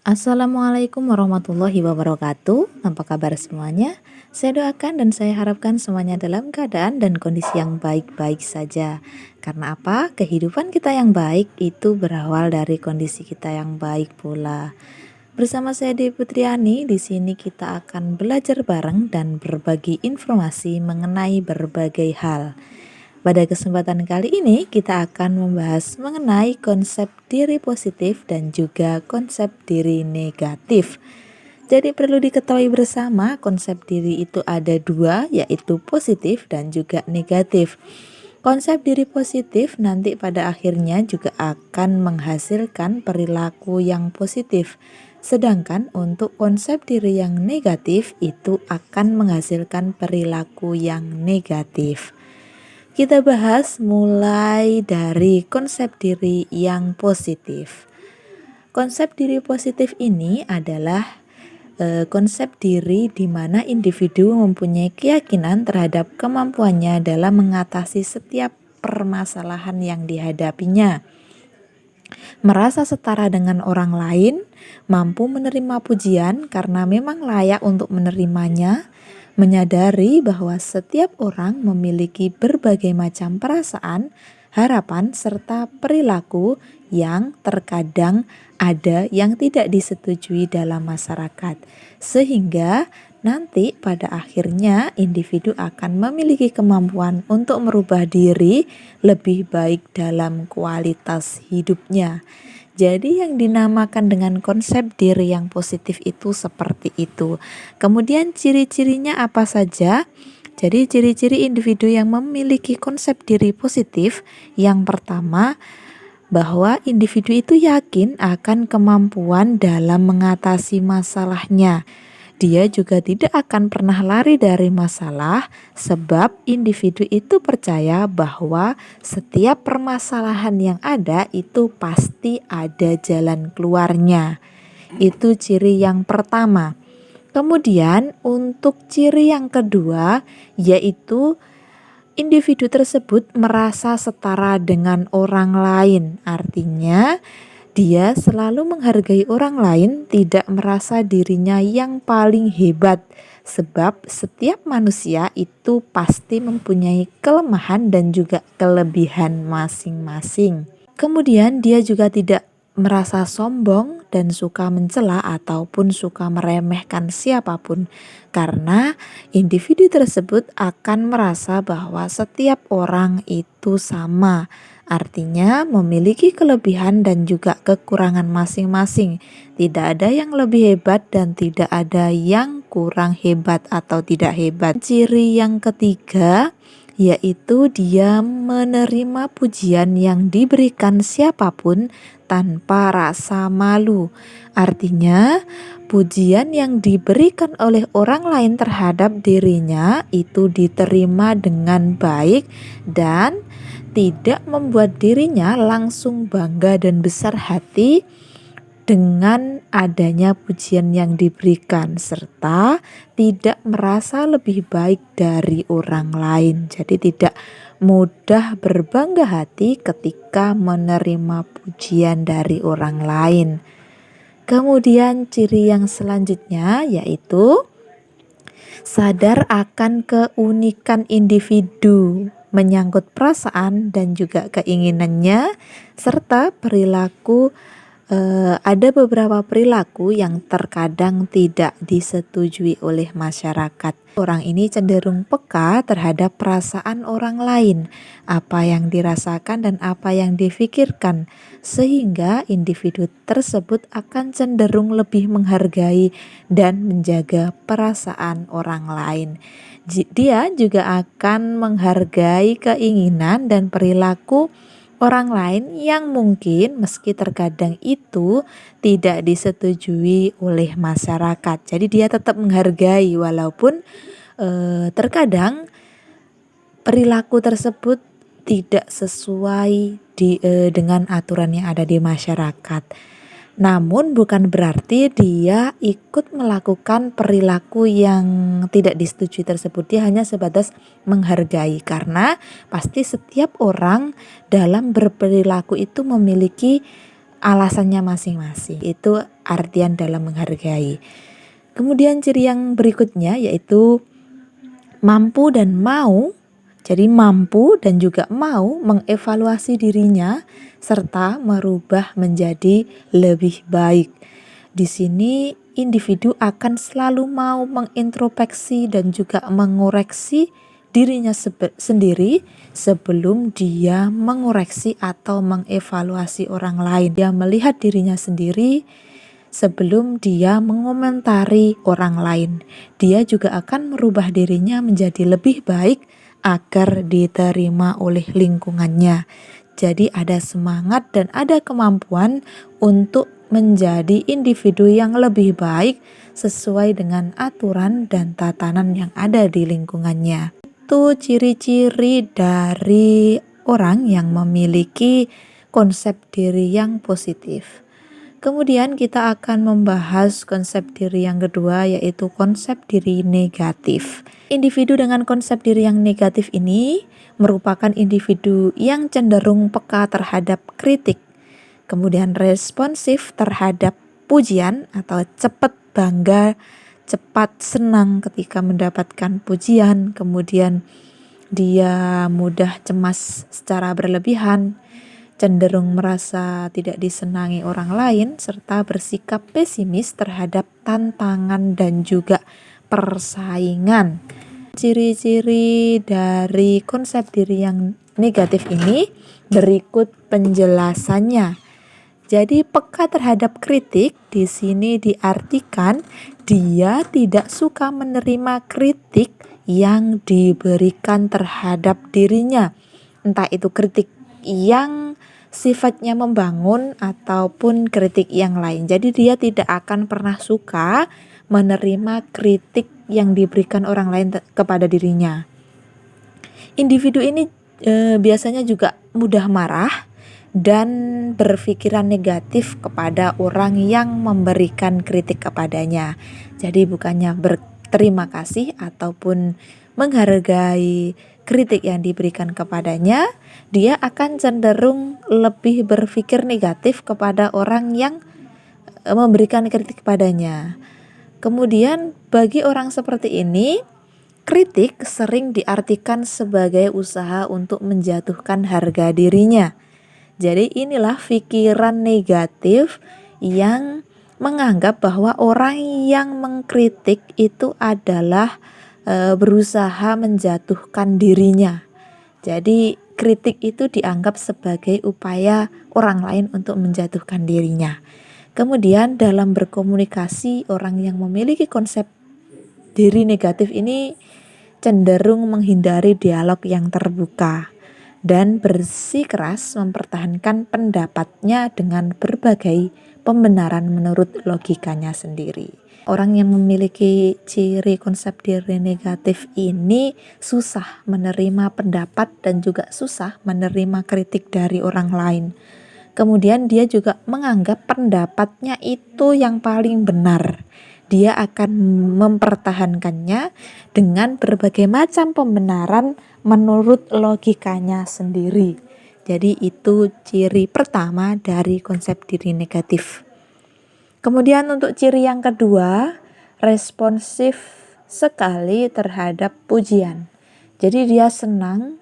Assalamualaikum warahmatullahi wabarakatuh. Apa kabar semuanya? Saya doakan dan saya harapkan semuanya dalam keadaan dan kondisi yang baik-baik saja. Karena apa? Kehidupan kita yang baik itu berawal dari kondisi kita yang baik pula. Bersama saya Dewi Putriani, di sini kita akan belajar bareng dan berbagi informasi mengenai berbagai hal. Pada kesempatan kali ini kita akan membahas mengenai konsep diri positif dan juga konsep diri negatif. Jadi perlu diketahui bersama konsep diri itu ada dua, yaitu positif dan juga negatif. Konsep diri positif nanti pada akhirnya juga akan menghasilkan perilaku yang positif. Sedangkan untuk konsep diri yang negatif itu akan menghasilkan perilaku yang negatif. Kita bahas mulai dari konsep diri yang positif. Konsep diri positif ini adalah konsep diri di mana individu mempunyai keyakinan terhadap kemampuannya dalam mengatasi setiap permasalahan yang dihadapinya. Merasa setara dengan orang lain, mampu menerima pujian karena memang layak untuk menerimanya, menyadari bahwa setiap orang memiliki berbagai macam perasaan, harapan, serta perilaku yang terkadang ada yang tidak disetujui dalam masyarakat, sehingga nanti pada akhirnya individu akan memiliki kemampuan untuk merubah diri lebih baik dalam kualitas hidupnya. Jadi yang dinamakan dengan konsep diri yang positif itu seperti itu. Kemudian ciri-cirinya apa saja? Jadi ciri-ciri individu yang memiliki konsep diri positif, yang pertama bahwa individu itu yakin akan kemampuan dalam mengatasi masalahnya. Dia juga tidak akan pernah lari dari masalah sebab individu itu percaya bahwa setiap permasalahan yang ada itu pasti ada jalan keluarnya. Itu ciri yang pertama. Kemudian untuk ciri yang kedua yaitu individu tersebut merasa setara dengan orang lain. Artinya dia selalu menghargai orang lain, tidak merasa dirinya yang paling hebat. Sebab setiap manusia itu pasti mempunyai kelemahan dan juga kelebihan masing-masing. Kemudian dia juga tidak merasa sombong dan suka mencela ataupun suka meremehkan siapapun, karena individu tersebut akan merasa bahwa setiap orang itu sama, artinya memiliki kelebihan dan juga kekurangan masing-masing. Tidak ada yang lebih hebat dan tidak ada yang kurang hebat atau tidak hebat. Ciri yang ketiga yaitu dia menerima pujian yang diberikan siapapun tanpa rasa malu. Artinya, pujian yang diberikan oleh orang lain terhadap dirinya itu diterima dengan baik dan tidak membuat dirinya langsung bangga dan besar hati dengan adanya pujian yang diberikan, serta tidak merasa lebih baik dari orang lain. Jadi tidak mudah berbangga hati ketika menerima pujian dari orang lain. Kemudian ciri yang selanjutnya yaitu sadar akan keunikan individu, menyangkut perasaan dan juga keinginannya serta perilaku. Ada beberapa perilaku yang terkadang tidak disetujui oleh masyarakat. Orang ini cenderung peka terhadap perasaan orang lain, apa yang dirasakan dan apa yang difikirkan, sehingga individu tersebut akan cenderung lebih menghargai dan menjaga perasaan orang lain. Dia juga akan menghargai keinginan dan perilaku orang lain yang mungkin meski terkadang itu tidak disetujui oleh masyarakat. Jadi dia tetap menghargai walaupun terkadang perilaku tersebut tidak sesuai dengan aturan yang ada di masyarakat. Namun bukan berarti dia ikut melakukan perilaku yang tidak disetujui tersebut. Dia hanya sebatas menghargai, karena pasti setiap orang dalam berperilaku itu memiliki alasannya masing-masing. Itu artian dalam menghargai. Kemudian ciri yang berikutnya yaitu mampu dan mau. Jadi mampu dan juga mau mengevaluasi dirinya serta merubah menjadi lebih baik. Di sini individu akan selalu mau mengintrospeksi dan juga mengoreksi dirinya sendiri sebelum dia mengoreksi atau mengevaluasi orang lain. Dia melihat dirinya sendiri sebelum dia mengomentari orang lain. Dia juga akan merubah dirinya menjadi lebih baik agar diterima oleh lingkungannya. Jadi ada semangat dan ada kemampuan untuk menjadi individu yang lebih baik sesuai dengan aturan dan tatanan yang ada di lingkungannya. Itu ciri-ciri dari orang yang memiliki konsep diri yang positif. Kemudian kita akan membahas konsep diri yang kedua, yaitu konsep diri negatif. Individu dengan konsep diri yang negatif ini merupakan individu yang cenderung peka terhadap kritik, kemudian responsif terhadap pujian atau cepat bangga, cepat senang ketika mendapatkan pujian, kemudian dia mudah cemas secara berlebihan, cenderung merasa tidak disenangi orang lain, serta bersikap pesimis terhadap tantangan dan juga persaingan. Ciri-ciri dari konsep diri yang negatif ini berikut penjelasannya. Jadi peka terhadap kritik di sini diartikan dia tidak suka menerima kritik yang diberikan terhadap dirinya. Entah itu kritik yang sifatnya membangun ataupun kritik yang lain. Jadi dia tidak akan pernah suka menerima kritik yang diberikan orang lain kepada dirinya. Individu ini biasanya juga mudah marah dan berpikiran negatif kepada orang yang memberikan kritik kepadanya. Jadi bukannya berterima kasih ataupun menghargai kritik yang diberikan kepadanya, dia akan cenderung lebih berpikir negatif kepada orang yang memberikan kritik kepadanya. Kemudian bagi orang seperti ini, kritik sering diartikan sebagai usaha untuk menjatuhkan harga dirinya. Jadi inilah pikiran negatif yang menganggap bahwa orang yang mengkritik itu adalah berusaha menjatuhkan dirinya. Jadi kritik itu dianggap sebagai upaya orang lain untuk menjatuhkan dirinya. Kemudian dalam berkomunikasi, orang yang memiliki konsep diri negatif ini cenderung menghindari dialog yang terbuka dan bersikeras mempertahankan pendapatnya dengan berbagai pembenaran menurut logikanya sendiri. Orang yang memiliki ciri konsep diri negatif ini susah menerima pendapat dan juga susah menerima kritik dari orang lain. Kemudian dia juga menganggap pendapatnya itu yang paling benar. Dia akan mempertahankannya dengan berbagai macam pembenaran menurut logikanya sendiri. Jadi itu ciri pertama dari konsep diri negatif. Kemudian untuk ciri yang kedua, responsif sekali terhadap pujian. Jadi dia senang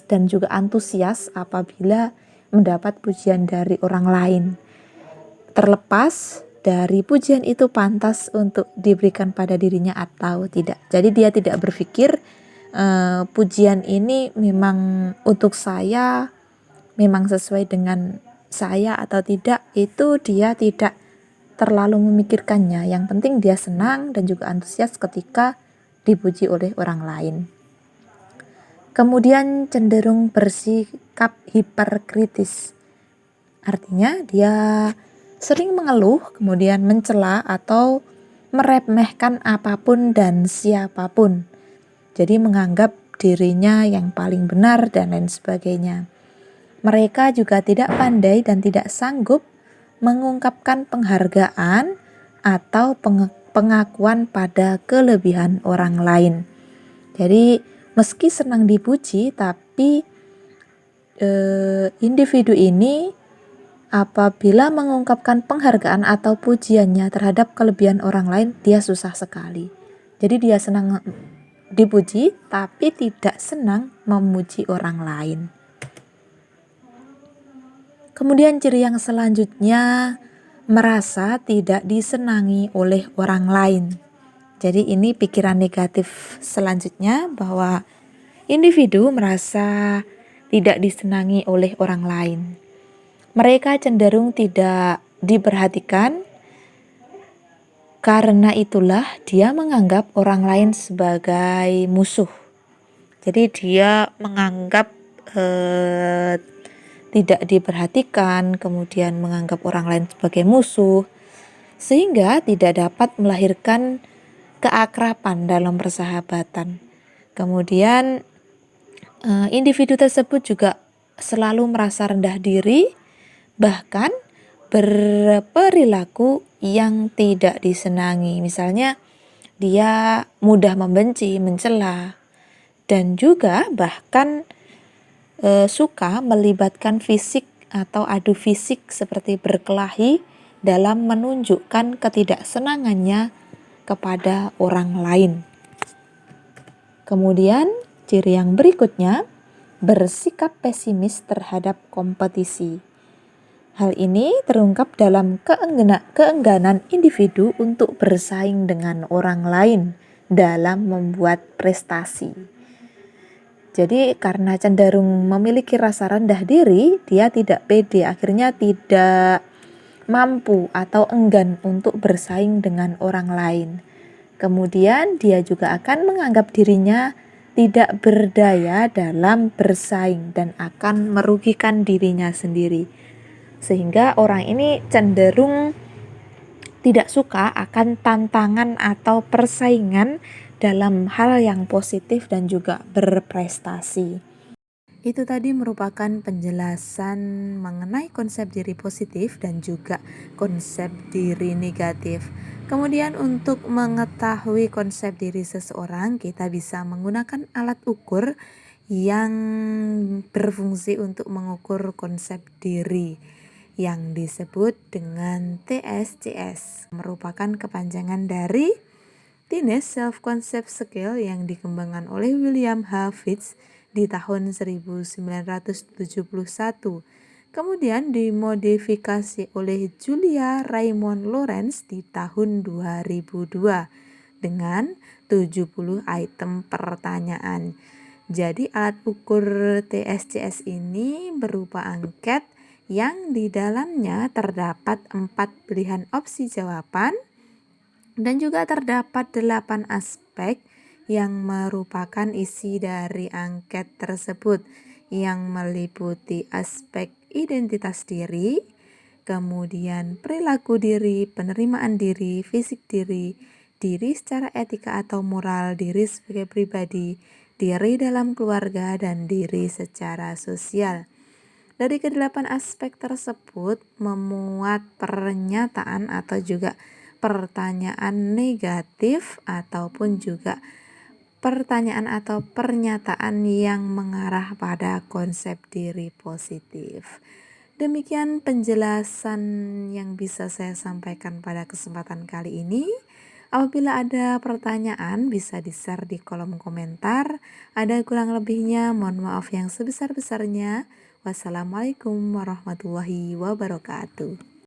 dan juga antusias apabila mendapat pujian dari orang lain. Terlepas dari pujian itu pantas untuk diberikan pada dirinya atau tidak. Jadi dia tidak berpikir pujian ini memang untuk saya, memang sesuai dengan saya atau tidak. Itu dia tidak terlalu memikirkannya. Yang penting dia senang dan juga antusias ketika dipuji oleh orang lain. Kemudian cenderung bersikap hiperkritis. Artinya dia sering mengeluh, kemudian mencela atau meremehkan apapun dan siapapun. Jadi menganggap dirinya yang paling benar dan lain sebagainya. Mereka juga tidak pandai dan tidak sanggup mengungkapkan penghargaan atau pengakuan pada kelebihan orang lain. Jadi meski senang dipuji, tapi individu ini apabila mengungkapkan penghargaan atau pujiannya terhadap kelebihan orang lain, dia susah sekali. Jadi dia senang dipuji, tapi tidak senang memuji orang lain. Kemudian ciri yang selanjutnya, merasa tidak disenangi oleh orang lain. Jadi ini pikiran negatif selanjutnya, bahwa individu merasa tidak disenangi oleh orang lain. Mereka cenderung tidak diperhatikan, karena itulah dia menganggap orang lain sebagai musuh. Jadi dia menganggap tidak diperhatikan, kemudian menganggap orang lain sebagai musuh, sehingga tidak dapat melahirkan keakraban dalam persahabatan. Kemudian individu tersebut juga selalu merasa rendah diri, bahkan berperilaku yang tidak disenangi. Misalnya dia mudah membenci, mencela, dan juga bahkan suka melibatkan fisik atau adu fisik seperti berkelahi dalam menunjukkan ketidaksenangannya kepada orang lain. Kemudian ciri yang berikutnya, bersikap pesimis terhadap kompetisi. Hal ini terungkap dalam keengganan individu untuk bersaing dengan orang lain dalam membuat prestasi. Jadi karena cenderung memiliki rasa rendah diri, dia tidak pede, akhirnya tidak mampu atau enggan untuk bersaing dengan orang lain. Kemudian dia juga akan menganggap dirinya tidak berdaya dalam bersaing dan akan merugikan dirinya sendiri. Sehingga orang ini cenderung tidak suka akan tantangan atau persaingan dalam hal yang positif dan juga berprestasi. Itu tadi merupakan penjelasan mengenai konsep diri positif dan juga konsep diri negatif. Kemudian untuk mengetahui konsep diri seseorang, kita bisa menggunakan alat ukur yang berfungsi untuk mengukur konsep diri, yang disebut dengan TSCS, merupakan kepanjangan dari Teenage Self-Concept Scale yang dikembangkan oleh William H. Fitz di tahun 1971. Kemudian dimodifikasi oleh Julia Raymond Lawrence di tahun 2002 dengan 70 item pertanyaan. Jadi alat ukur TSCS ini berupa angket yang di dalamnya terdapat 4 pilihan opsi jawaban dan juga terdapat 8 aspek yang merupakan isi dari angket tersebut, yang meliputi aspek identitas diri, kemudian perilaku diri, penerimaan diri, fisik diri, diri secara etika atau moral, diri sebagai pribadi, diri dalam keluarga, dan diri secara sosial. Dari kedelapan aspek tersebut memuat pernyataan atau juga pertanyaan negatif ataupun juga pertanyaan atau pernyataan yang mengarah pada konsep diri positif. Demikian penjelasan yang bisa saya sampaikan pada kesempatan kali ini. Apabila ada pertanyaan bisa di-share di kolom komentar. Ada kurang lebihnya mohon maaf yang sebesar-besarnya. Wassalamualaikum warahmatullahi wabarakatuh.